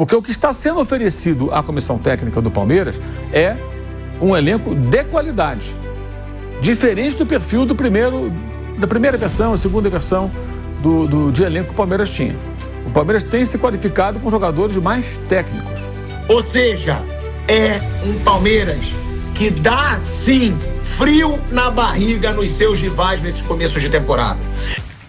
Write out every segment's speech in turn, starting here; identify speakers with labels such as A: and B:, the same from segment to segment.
A: Porque o que está sendo oferecido à comissão técnica do Palmeiras é um elenco de qualidade, diferente do perfil da primeira versão, a segunda versão de elenco que o Palmeiras tinha. O Palmeiras tem se qualificado com jogadores mais técnicos.
B: Ou seja, é um Palmeiras que dá, sim, frio na barriga nos seus rivais nesse começo de temporada.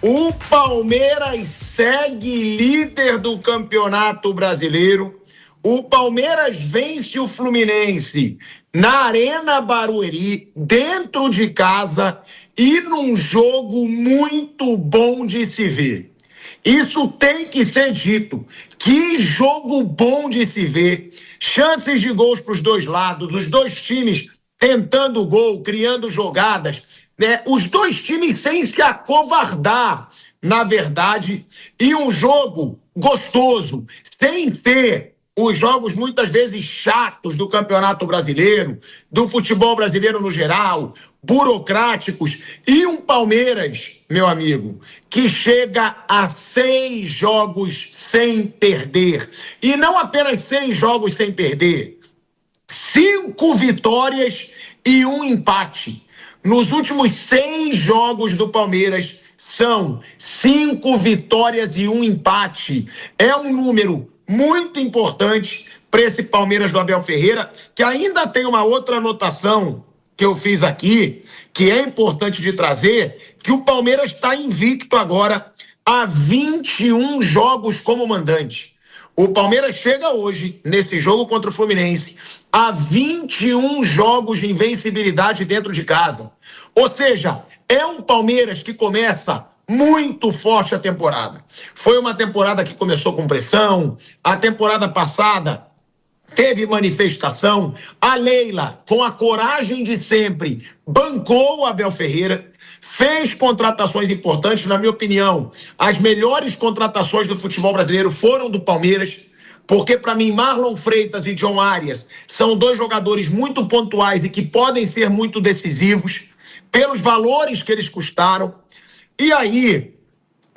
B: O Palmeiras segue líder do Campeonato Brasileiro. O Palmeiras vence o Fluminense na Arena Barueri, dentro de casa e num jogo muito bom de se ver. Isso tem que ser dito. Que jogo bom de se ver. Chances de gols para os dois lados, os dois times tentando gol, criando jogadas, né? Os dois times sem se acovardar, na verdade, e um jogo gostoso, sem ter os jogos muitas vezes chatos do Campeonato Brasileiro, do futebol brasileiro no geral, burocráticos, e um Palmeiras, meu amigo, que chega a 6 jogos sem perder. E não apenas 6 jogos sem perder, 5 vitórias e 1 empate. Nos últimos 6 jogos do Palmeiras, são 5 vitórias e 1 empate. É um número muito importante para esse Palmeiras do Abel Ferreira, que ainda tem uma outra anotação que eu fiz aqui, que é importante de trazer, que o Palmeiras está invicto agora a 21 jogos como mandante. O Palmeiras chega hoje, nesse jogo contra o Fluminense, a 21 jogos de invencibilidade dentro de casa. Ou seja, é um Palmeiras que começa muito forte a temporada. Foi uma temporada que começou com pressão. A temporada passada teve manifestação. A Leila, com a coragem de sempre, bancou o Abel Ferreira, fez contratações importantes. Na minha opinião, as melhores contratações do futebol brasileiro foram do Palmeiras, porque para mim Marlon Freitas e John Arias são 2 jogadores muito pontuais e que podem ser muito decisivos pelos valores que eles custaram. E aí,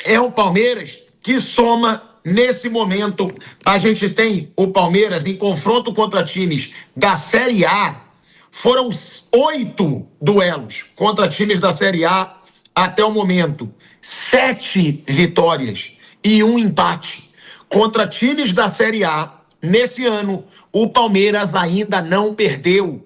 B: é um Palmeiras que soma, nesse momento, a gente tem o Palmeiras em confronto contra times da Série A. Foram 8 duelos contra times da Série A até o momento. 7 vitórias e 1 empate. Contra times da Série A, nesse ano, o Palmeiras ainda não perdeu.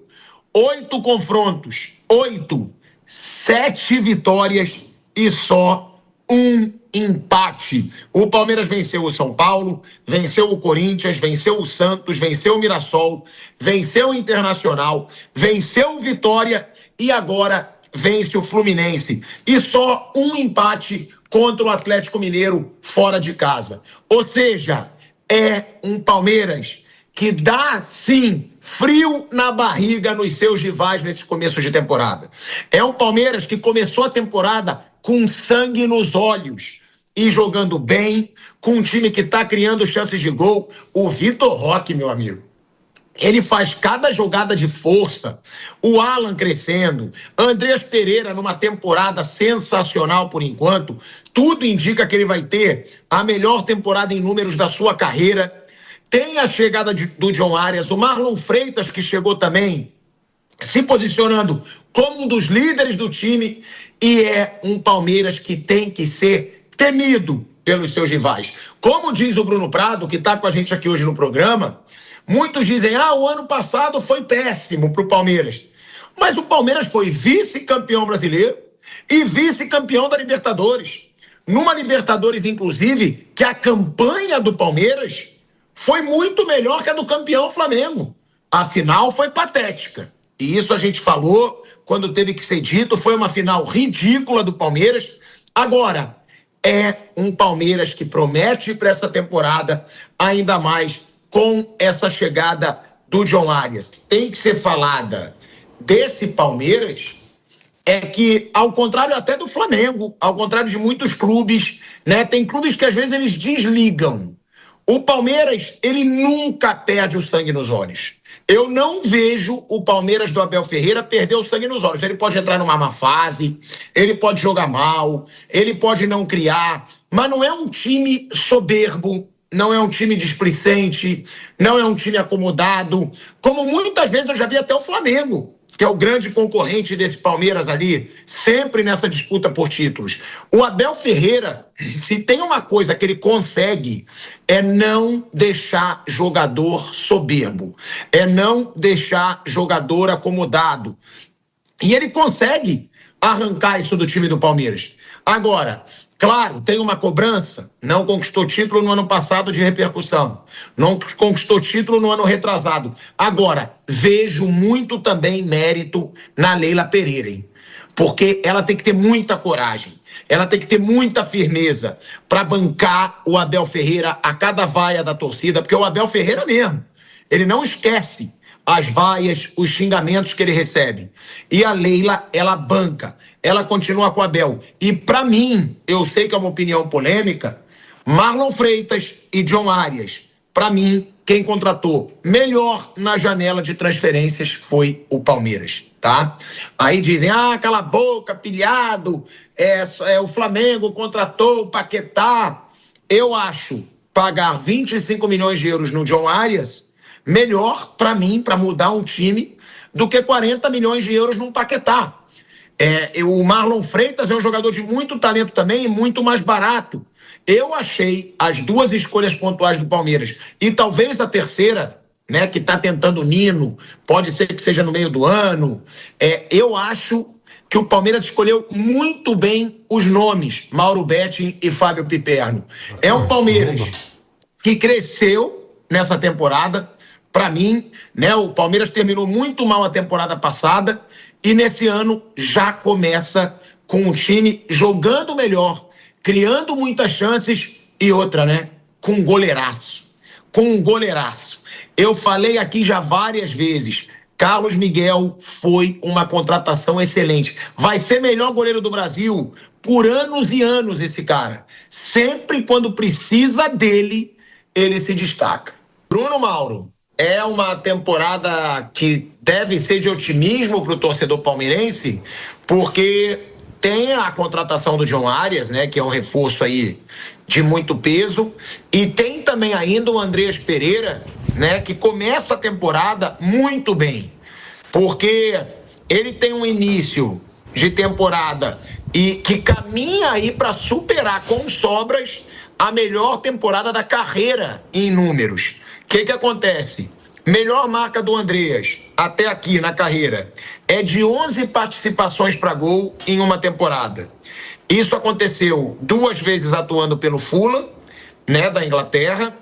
B: 8 confrontos, 8, 7 vitórias e só 1 empate. O Palmeiras venceu o São Paulo, venceu o Corinthians, venceu o Santos, venceu o Mirassol, venceu o Internacional, venceu o Vitória e agora vence o Fluminense. E só 1 empate contra o Atlético Mineiro fora de casa. Ou seja, é um Palmeiras que dá, sim, frio na barriga nos seus rivais nesse começo de temporada. É um Palmeiras que começou a temporada com sangue nos olhos e jogando bem, com um time que está criando chances de gol. O Vitor Roque, meu amigo, ele faz cada jogada de força. O Alan crescendo, Andrés Pereira numa temporada sensacional por enquanto. Tudo indica que ele vai ter a melhor temporada em números da sua carreira. Tem a chegada do John Arias, o Marlon Freitas, que chegou também se posicionando como um dos líderes do time, e é um Palmeiras que tem que ser temido pelos seus rivais. Como diz o Bruno Prado, que está com a gente aqui hoje no programa, muitos dizem, o ano passado foi péssimo para o Palmeiras. Mas o Palmeiras foi vice-campeão brasileiro e vice-campeão da Libertadores. Numa Libertadores, inclusive, que a campanha do Palmeiras foi muito melhor que a do campeão Flamengo. A final foi patética. E isso a gente falou quando teve que ser dito. Foi uma final ridícula do Palmeiras. Agora, é um Palmeiras que promete para essa temporada, ainda mais com essa chegada do John Arias. Tem que ser falada desse Palmeiras, é que, ao contrário até do Flamengo, ao contrário de muitos clubes, né, tem clubes que às vezes eles desligam. O Palmeiras, ele nunca perde o sangue nos olhos. Eu não vejo o Palmeiras do Abel Ferreira perder o sangue nos olhos. Ele pode entrar numa má fase, ele pode jogar mal, ele pode não criar, mas não é um time soberbo, não é um time displicente, não é um time acomodado, como muitas vezes eu já vi até o Flamengo, que é o grande concorrente desse Palmeiras ali, sempre nessa disputa por títulos. O Abel Ferreira, se tem uma coisa que ele consegue, é não deixar jogador soberbo, é não deixar jogador acomodado. E ele consegue arrancar isso do time do Palmeiras. Agora, claro, tem uma cobrança, não conquistou título no ano passado de repercussão, não conquistou título no ano retrasado. Agora, vejo muito também mérito na Leila Pereira, hein? Porque ela tem que ter muita coragem, ela tem que ter muita firmeza para bancar o Abel Ferreira a cada vaia da torcida, porque o Abel Ferreira mesmo, ele não esquece as vaias, os xingamentos que ele recebe. E a Leila, ela banca, ela continua com o Abel. E para mim, eu sei que é uma opinião polêmica, Marlon Freitas e John Arias, para mim, quem contratou melhor na janela de transferências foi o Palmeiras, tá? Aí dizem, cala a boca, pilhado, o Flamengo contratou o Paquetá. Eu acho pagar 25 milhões de euros no John Arias melhor para mim, para mudar um time, do que 40 milhões de euros num Paquetá. O Marlon Freitas é um jogador de muito talento também e muito mais barato. Eu achei as duas escolhas pontuais do Palmeiras, e talvez a terceira, né, que está tentando o Nino, pode ser que seja no meio do ano, eu acho que o Palmeiras escolheu muito bem os nomes, Mauro Betting e Fábio Piperno. É um Palmeiras que cresceu nessa temporada. Para mim, né, o Palmeiras terminou muito mal a temporada passada e nesse ano já começa com o time jogando melhor, criando muitas chances e outra, né, com um goleiraço. Com um goleiraço. Eu falei aqui já várias vezes, Carlos Miguel foi uma contratação excelente. Vai ser melhor goleiro do Brasil por anos e anos esse cara. Sempre quando precisa dele, ele se destaca. Bruno Mauro. É uma temporada que deve ser de otimismo para o torcedor palmeirense, porque tem a contratação do John Arias, né, que é um reforço aí de muito peso, e tem também ainda o Andreas Pereira, né, que começa a temporada muito bem, porque ele tem um início de temporada e que caminha aí para superar com sobras a melhor temporada da carreira em números. O que acontece? Melhor marca do Andreas, até aqui na carreira, é de 11 participações para gol em uma temporada. Isso aconteceu 2 vezes atuando pelo Fulham, né, da Inglaterra.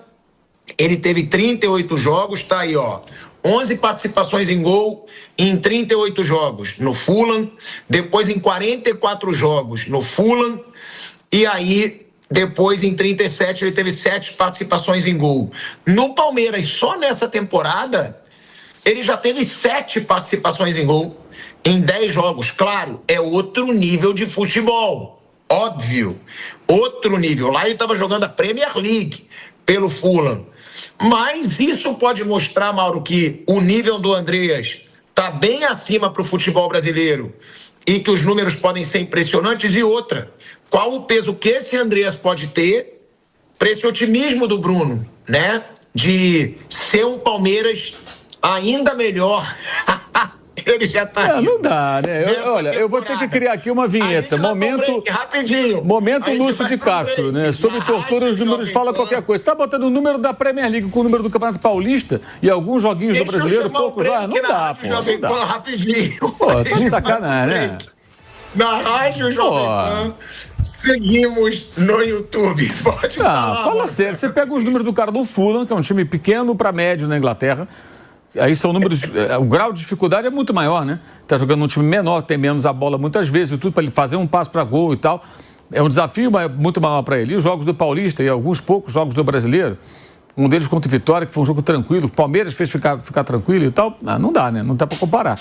B: Ele teve 38 jogos, tá aí, ó. 11 participações em gol em 38 jogos no Fulham, depois em 44 jogos no Fulham, e aí depois, em 37, ele teve 7 participações em gol. No Palmeiras, só nessa temporada, ele já teve 7 participações em gol em 10 jogos. Claro, é outro nível de futebol. Óbvio. Outro nível. Lá ele estava jogando a Premier League pelo Fulham. Mas isso pode mostrar, Mauro, que o nível do Andreas está bem acima para o futebol brasileiro e que os números podem ser impressionantes. E outra, qual o peso que esse Andreas pode ter para esse otimismo do Bruno, né? De ser um Palmeiras ainda melhor. Ele já tá
A: não dá, né? Olha, eu vou ter que criar aqui uma vinheta. Momento Lúcio de Castro, né? Sobre tortura, os números fala qualquer coisa. Tá botando o número da Premier League com o número do Campeonato Paulista e alguns joguinhos do brasileiro, poucos lá. Não dá, pô. Não dá.
B: Rapidinho.
A: Pô, tá de sacanagem, né?
B: Na rádio Jovem Pan, seguimos no YouTube. Pode falar.
A: Fala sério. Você pega os números do cara do Fulham, que é um time pequeno para médio na Inglaterra. Aí são números, o grau de dificuldade é muito maior, né? Tá jogando num time menor, tem menos a bola muitas vezes, e tudo para ele fazer um passo para gol e tal. É um desafio muito maior para ele. E os jogos do Paulista e alguns poucos jogos do Brasileiro, um deles contra o Vitória, que foi um jogo tranquilo, o Palmeiras fez ficar tranquilo e tal. Não dá, né? Não dá para comparar.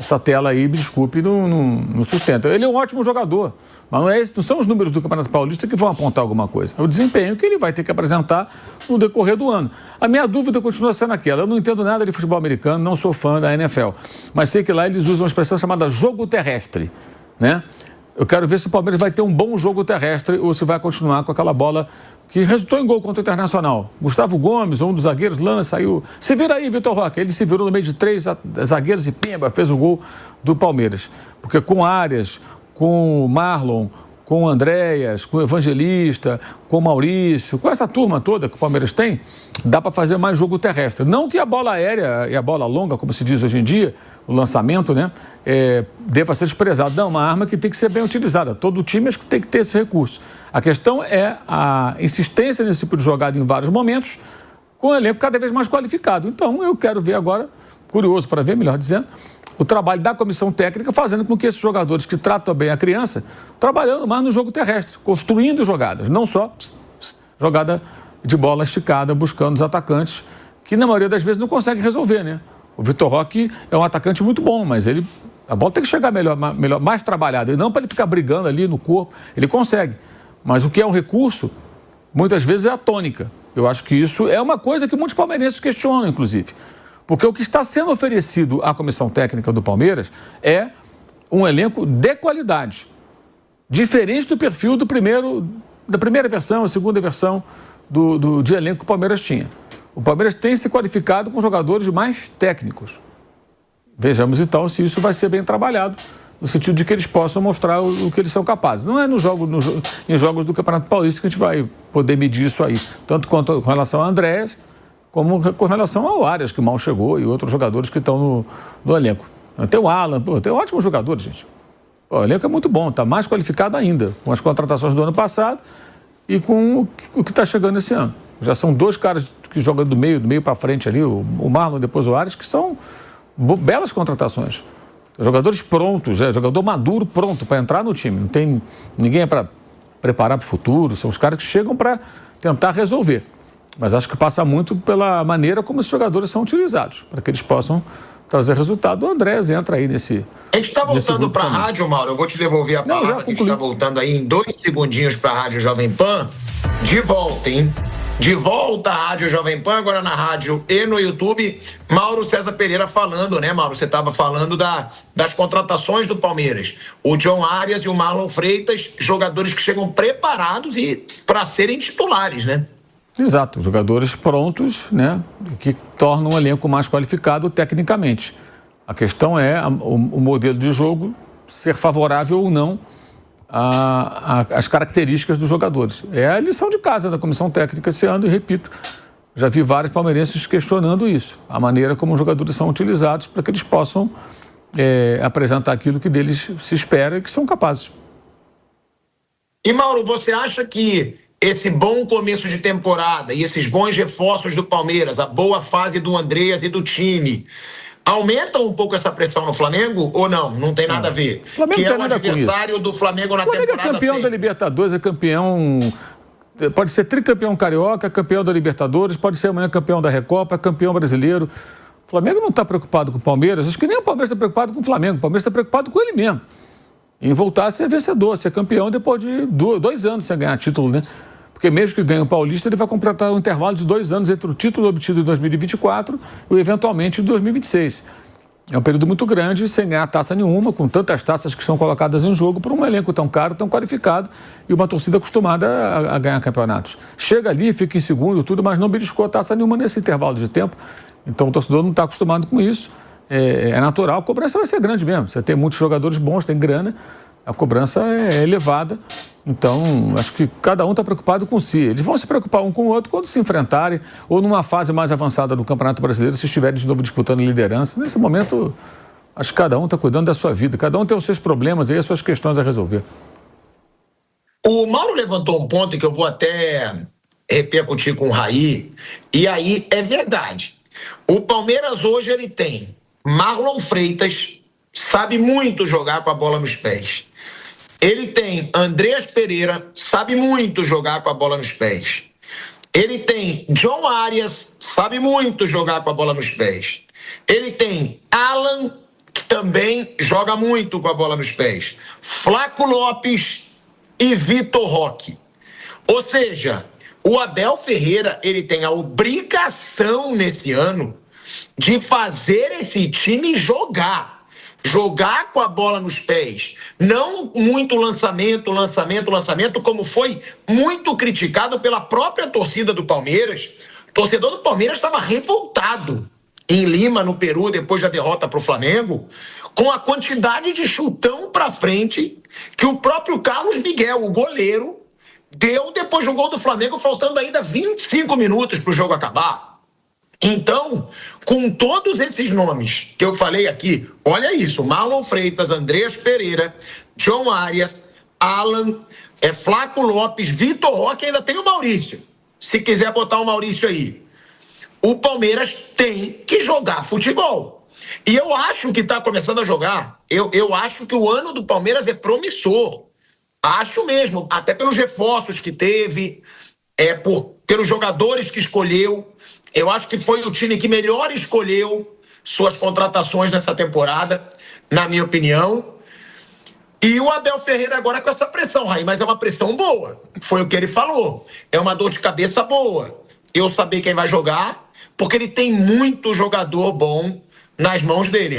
A: Essa tela aí, me desculpe, não sustenta. Ele é um ótimo jogador, mas não são os números do Campeonato Paulista que vão apontar alguma coisa. É o desempenho que ele vai ter que apresentar no decorrer do ano. A minha dúvida continua sendo aquela. Eu não entendo nada de futebol americano, não sou fã da NFL, mas sei que lá eles usam uma expressão chamada jogo terrestre, né? Eu quero ver se o Palmeiras vai ter um bom jogo terrestre ou se vai continuar com aquela bola que resultou em gol contra o Internacional. Gustavo Gomes, um dos zagueiros, saiu. Se vira aí, Vitor Roque. Ele se virou no meio de 3 zagueiros e pimba, fez o gol do Palmeiras. Porque com Arias, com Marlon, com o Andréas, com o Evangelista, com o Maurício, com essa turma toda que o Palmeiras tem, dá para fazer mais jogo terrestre. Não que a bola aérea e a bola longa, como se diz hoje em dia, o lançamento, né, deva ser desprezado. Não, uma arma que tem que ser bem utilizada. Todo time acho que tem que ter esse recurso. A questão é a insistência nesse tipo de jogada em vários momentos, com o elenco cada vez mais qualificado. Então, eu quero ver agora, curioso para ver, melhor dizendo, o trabalho da comissão técnica fazendo com que esses jogadores que tratam bem a criança, trabalhando mais no jogo terrestre, construindo jogadas, não só jogada de bola esticada, buscando os atacantes, que na maioria das vezes não conseguem resolver, né? O Vitor Roque é um atacante muito bom, mas a bola tem que chegar melhor, mais trabalhada, e não para ele ficar brigando ali no corpo. Ele consegue, mas o que é um recurso, muitas vezes é a tônica. Eu acho que isso é uma coisa que muitos palmeirenses questionam, inclusive. Porque o que está sendo oferecido à comissão técnica do Palmeiras é um elenco de qualidade, diferente do perfil da primeira versão, a segunda versão de elenco que o Palmeiras tinha. O Palmeiras tem se qualificado com jogadores mais técnicos. Vejamos então se isso vai ser bem trabalhado, no sentido de que eles possam mostrar o que eles são capazes. Não é em jogos do Campeonato Paulista que a gente vai poder medir isso aí, tanto quanto com relação a Andréas, como com relação ao Arias, que mal chegou, e outros jogadores que estão no elenco. Tem o Alan, tem ótimos jogadores, gente. O elenco é muito bom, está mais qualificado ainda, com as contratações do ano passado e com o que está chegando esse ano. Já são 2 caras que jogam do meio para frente ali, o Marlon e depois o Arias, que são belas contratações. Jogadores prontos, jogador maduro pronto para entrar no time. Não tem ninguém para preparar para o futuro, são os caras que chegam para tentar resolver. Mas acho que passa muito pela maneira como esses jogadores são utilizados, para que eles possam trazer resultado. O Andréas entra aí nesse...
B: A gente está voltando para a rádio, Mauro. Eu vou te devolver a palavra, que a gente está voltando aí em 2 segundinhos para a Rádio Jovem Pan. De volta, hein? De volta à Rádio Jovem Pan, agora na rádio e no YouTube. Mauro César Pereira falando, né, Mauro? Você estava falando das contratações do Palmeiras. O John Arias e o Marlon Freitas, jogadores que chegam preparados e para serem titulares, né?
A: Exato, jogadores prontos, né, que tornam o elenco mais qualificado tecnicamente. A questão é o modelo de jogo ser favorável ou não às características dos jogadores. É a lição de casa da comissão técnica esse ano, e repito, já vi vários palmeirenses questionando isso, a maneira como os jogadores são utilizados para que eles possam apresentar aquilo que deles se espera e que são capazes.
B: E Mauro, você acha que esse bom começo de temporada e esses bons reforços do Palmeiras, a boa fase do Andréas e do time, aumentam um pouco essa pressão no Flamengo ou não? Não tem nada a ver.
A: Flamengo
B: que é o adversário do Flamengo na temporada. O Flamengo
A: é campeão da Libertadores, é campeão... Pode ser tricampeão carioca, campeão da Libertadores, pode ser amanhã campeão da Recopa, campeão brasileiro. O Flamengo não está preocupado com o Palmeiras, acho que nem o Palmeiras está preocupado com o Flamengo, o Palmeiras está preocupado com ele mesmo. Em voltar a ser vencedor, ser campeão depois de 2 anos sem ganhar título, né? Porque mesmo que ganhe o Paulista, ele vai completar um intervalo de 2 anos entre o título obtido em 2024 e eventualmente em 2026. É um período muito grande, sem ganhar taça nenhuma, com tantas taças que são colocadas em jogo por um elenco tão caro, tão qualificado e uma torcida acostumada a ganhar campeonatos. Chega ali, fica em segundo, tudo, mas não beliscou taça nenhuma nesse intervalo de tempo. Então o torcedor não está acostumado com isso. É natural, a cobrança vai ser grande mesmo. Você tem muitos jogadores bons, tem grana, a cobrança é elevada. Então, acho que cada um está preocupado com si. Eles vão se preocupar um com o outro quando se enfrentarem ou numa fase mais avançada do Campeonato Brasileiro, se estiverem de novo disputando liderança. Nesse momento, acho que cada um está cuidando da sua vida. Cada um tem os seus problemas e as suas questões a resolver.
B: O Mauro levantou um ponto que eu vou até repercutir com o Raí. E aí, é verdade. O Palmeiras hoje ele tem Marlon Freitas, sabe muito jogar com a bola nos pés. Ele tem Andréas Pereira, sabe muito jogar com a bola nos pés. Ele tem John Arias, sabe muito jogar com a bola nos pés. Ele tem Alan, que também joga muito com a bola nos pés. Flaco Lopes e Vitor Roque. Ou seja, o Abel Ferreira, ele tem a obrigação nesse ano de fazer esse time jogar. jogar com a bola nos pés, não muito lançamento, como foi muito criticado pela própria torcida do Palmeiras. O torcedor do Palmeiras estava revoltado em Lima, no Peru, depois da derrota para o Flamengo, com a quantidade de chutão para frente que o próprio Carlos Miguel, o goleiro, deu depois do gol do Flamengo, faltando ainda 25 minutos para o jogo acabar. Então, com todos esses nomes que eu falei aqui, olha isso, Marlon Freitas, Andreas Pereira, John Arias, Alan, Flaco Lopes, Vitor Roque, ainda tem o Maurício. Se quiser botar o Maurício aí. O Palmeiras tem que jogar futebol. E eu acho que está começando a jogar. Eu acho que o ano do Palmeiras é promissor. Acho mesmo, até pelos reforços que teve, pelos jogadores que escolheu. Eu acho que foi o time que melhor escolheu suas contratações nessa temporada, na minha opinião. E o Abel Ferreira agora com essa pressão, Raí, mas é uma pressão boa. Foi o que ele falou. É uma dor de cabeça boa. Eu saber quem vai jogar, porque ele tem muito jogador bom nas mãos dele.